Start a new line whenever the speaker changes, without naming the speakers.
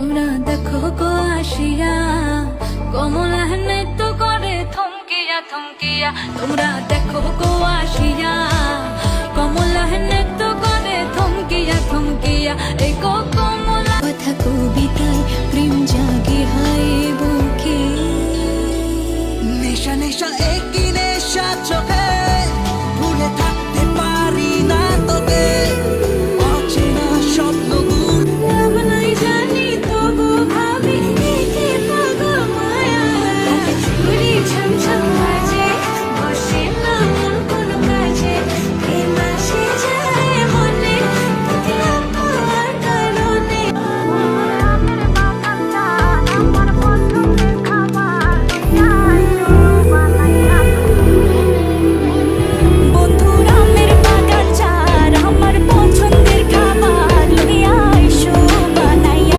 তোমরা দেখো গো আসিয়া কমলা নৃত্য করে থমকিয়া থমকিয়া। তোমরা দেখো গো আসিয়া কমলা নৃত্য করে থমকিয়া থমকিয়া। এই গো কমলা কথা